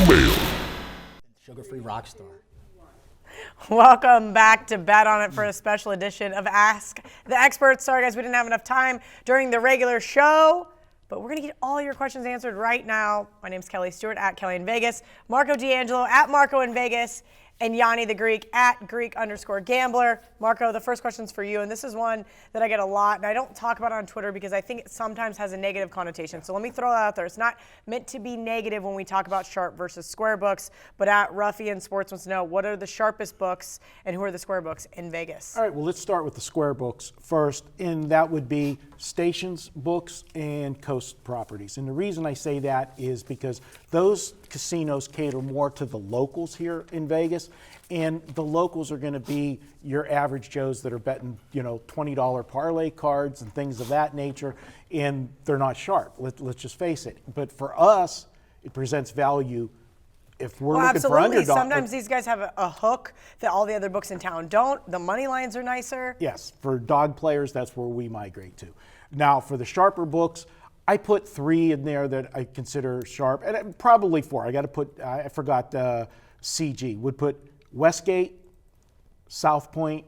mail. Sugar-free rock star. Welcome back to Bet On It for a special edition of Ask the Experts. Sorry, guys, we didn't have enough time during the regular show, but we're going to get all your questions answered right now. My name's Kelly Stewart at Kelly in Vegas, Marco D'Angelo at Marco in Vegas, and Gianni the Greek at Greek_Gambler. Marco, the first question's for you, and this is one that I get a lot, and I don't talk about it on Twitter because I think it sometimes has a negative connotation. So let me throw that out there. It's not meant to be negative when we talk about sharp versus square books, but at Ruffian Sports wants to know, what are the sharpest books and who are the square books in Vegas? All right, well, let's start with the square books first, and that would be Stations books and Coast Properties. And the reason I say that is because those casinos cater more to the locals here in Vegas, and the locals are going to be your average Joes that are betting, $20 parlay cards and things of that nature, and they're not sharp. Let's just face it. But for us, it presents value if we're looking for underdog. Sometimes these guys have a hook that all the other books in town don't. The money lines are nicer. Yes, for dog players, that's where we migrate to. Now, for the sharper books, I put 3 in there that I consider sharp, and probably 4. I forgot CG. Would put Westgate, South Point,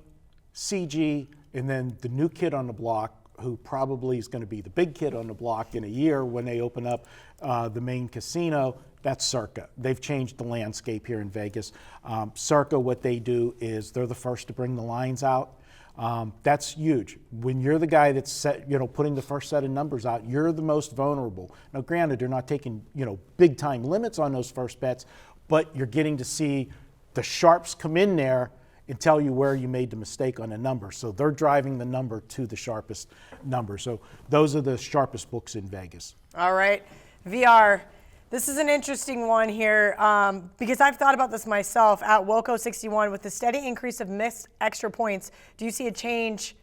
CG, and then the new kid on the block, who probably is going to be the big kid on the block in a year when they open up the main casino. That's Circa. They've changed the landscape here in Vegas. Circa, what they do is they're the first to bring the lines out. That's huge. When you're the guy that's putting the first set of numbers out, you're the most vulnerable. Now, granted, they're not taking, big time limits on those first bets, but you're getting to see the sharps come in there and tell you where you made the mistake on a number. So they're driving the number to the sharpest number. So those are the sharpest books in Vegas. All right. VR. This is an interesting one here because I've thought about this myself. At Wilco61, with the steady increase of missed extra points, do you see a change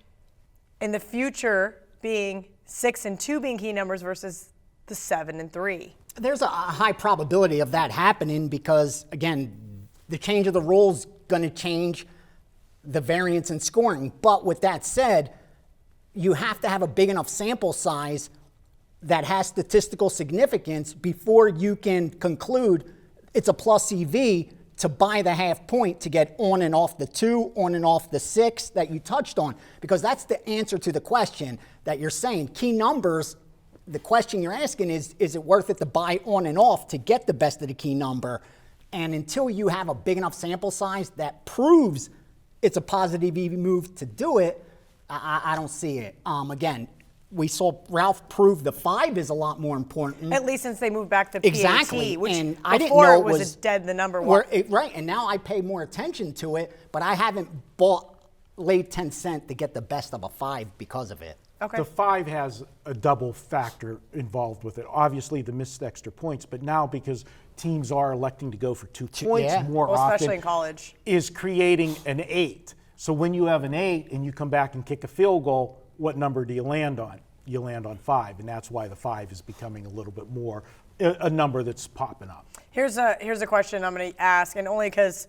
in the future being 6 and 2 being key numbers versus the 7 and 3? There's a high probability of that happening because, again, the change of the rules going to change the variance in scoring. But with that said, you have to have a big enough sample size that has statistical significance before you can conclude it's a plus EV to buy the half point to get on and off the 2, on and off the 6 that you touched on. Because that's the answer to the question that you're saying. Key numbers, the question you're asking is it worth it to buy on and off to get the best of the key number? And until you have a big enough sample size that proves it's a positive EV move to do it, I don't see it. Again, we saw Ralph prove the 5 is a lot more important. At least since they moved back to PAT, exactly. which and before I didn't know it was dead the number one. Right, and now I pay more attention to it, but I haven't laid 10 cents to get the best of a 5 because of it. Okay. The 5 has a double factor involved with it. Obviously, the missed extra points, but now because teams are electing to go for 2 points more often, especially in college, is creating an 8. So when you have an 8 and you come back and kick a field goal, what number do you land on? You land on 5, and that's why the 5 is becoming a little bit more a number that's popping up. Here's a question I'm going to ask, and only because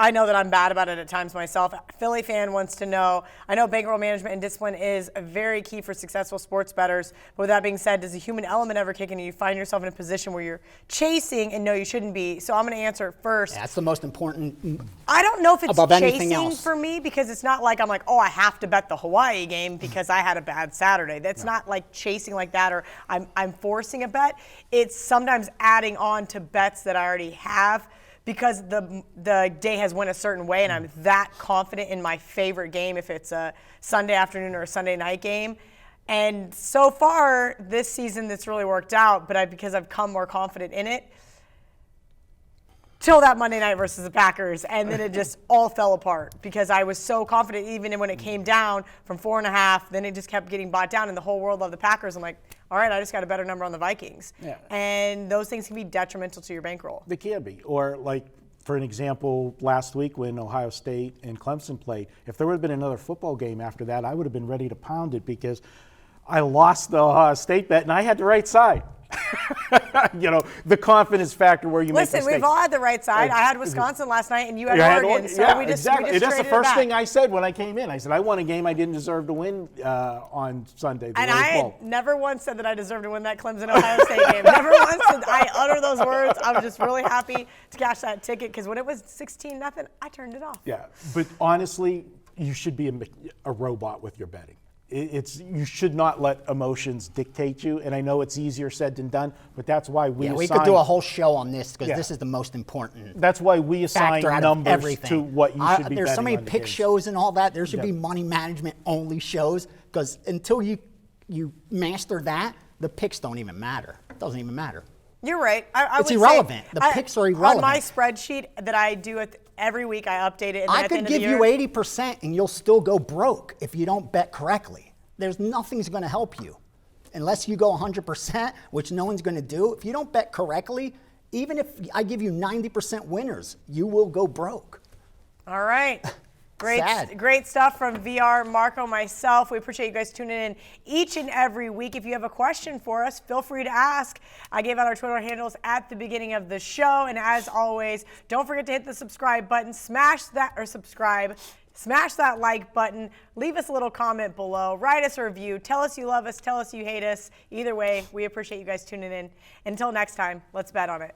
I know that I'm bad about it at times myself. A Philly fan wants to know, I know bankroll management and discipline is very key for successful sports bettors, but with that being said, does a human element ever kick in and you find yourself in a position where you're chasing and know you shouldn't be? So I'm going to answer it first. Yeah, that's the most important. I don't know if it's above anything chasing else for me because it's not like I'm like, oh, I have to bet the Hawaii game because I had a bad Saturday. That's not like chasing like that, or I'm forcing a bet. It's sometimes adding on to bets that I already have, because the day has went a certain way and I'm that confident in my favorite game if it's a Sunday afternoon or a Sunday night game. And so far this season that's really worked out, but because I've come more confident in it, till that Monday night versus the Packers, and then it just all fell apart because I was so confident even when it came down from 4.5, then it just kept getting bought down and the whole world loved the Packers. I'm like, all right, I just got a better number on the Vikings. Yeah. And those things can be detrimental to your bankroll. They can be. Or like, for an example, last week when Ohio State and Clemson played, if there would have been another football game after that, I would have been ready to pound it because I lost the Ohio State bet and I had the right side. The confidence factor where you make mistakes. Listen, we've all had the right side. I had Wisconsin last night, and you had Oregon. So we just exactly. That's the first thing I I said when I came in. I said I won a game I didn't deserve to win on Sunday. And I had never once said that I deserved to win that Clemson Ohio State game. Never once Listen, I utter those words. I'm just really happy to cash that ticket because when it was 16-0, I turned it off. Yeah, but honestly, you should be a robot with your betting. You should not let emotions dictate you. And I know it's easier said than done, but that's why we we could do a whole show on this because this is the most important. That's why we assign factor out of numbers everything. to what you should be There's so betting many on the pick games. shows and all that. There should be money management only shows because until you master that, the picks don't even matter. It doesn't even matter. You're right. It's irrelevant. The picks are irrelevant. On my spreadsheet that I do every week, I update it. And I at the could end of the give year, you 80% and you'll still go broke if you don't bet correctly. There's nothing's going to help you unless you go 100%, which no one's going to do. If you don't bet correctly, even if I give you 90% winners, you will go broke. All right. Sad. Great stuff from VR, Marco, myself. We appreciate you guys tuning in each and every week. If you have a question for us, feel free to ask. I gave out our Twitter handles at the beginning of the show. And as always, don't forget to hit the subscribe button, smash that like button, leave us a little comment below, write us a review, tell us you love us, tell us you hate us. Either way, we appreciate you guys tuning in. Until next time, let's bet on it.